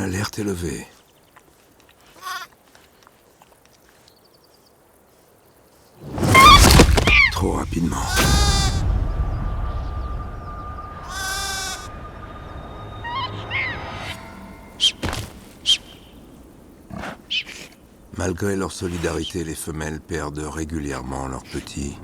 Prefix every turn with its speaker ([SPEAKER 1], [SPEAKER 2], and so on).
[SPEAKER 1] Alerte élevée. Trop rapidement. Malgré leur solidarité, les femelles perdent régulièrement leurs petits.